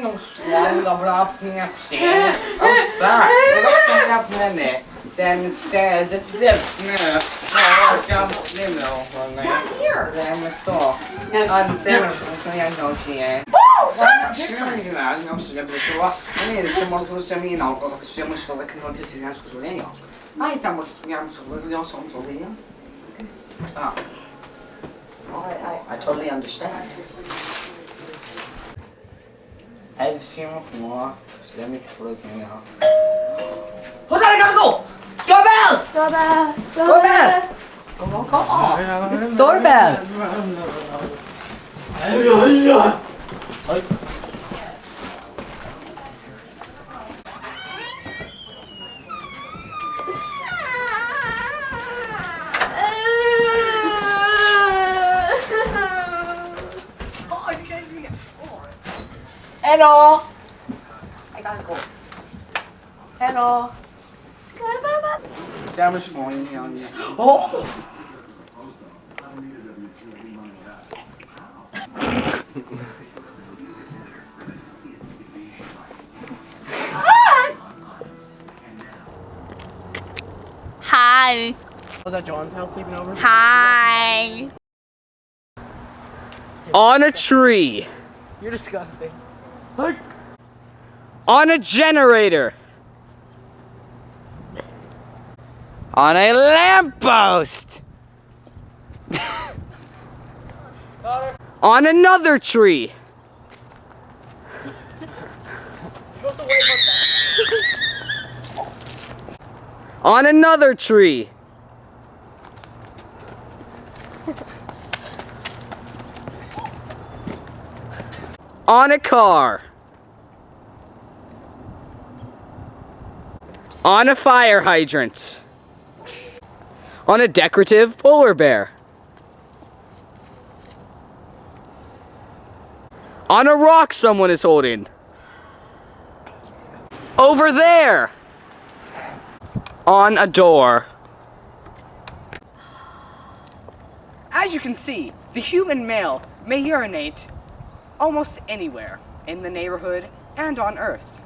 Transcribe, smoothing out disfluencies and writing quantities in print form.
não slår bra knäppsteg. Och så här på mig. Den städet nu. Ja, ganska bra. Den är så. Han ser som jag nog ser. Não se lembra só. Ele chamou do seminal, quando se chama só daquele outro que nós fazemos. Ah, então nós tivemos o som todo dia. Ah. I totally understand. I've seen more. So let me throw it in now. Hold on, I gotta go! Doorbell! Doorbell! Doorbell! Come on, come on! It's Doorbell! Hello! I gotta go. Hello! Siamo smogni oggi. Oh! Hi. Was that John's house sleeping over? Hi. On a tree. You're disgusting. On a generator. On a lamppost. On another tree. On another tree. On a car. On a fire hydrant. On a decorative polar bear. On a rock someone is holding. Over there. On a door. As you can see, the human male may urinate almost anywhere in the neighborhood and on Earth.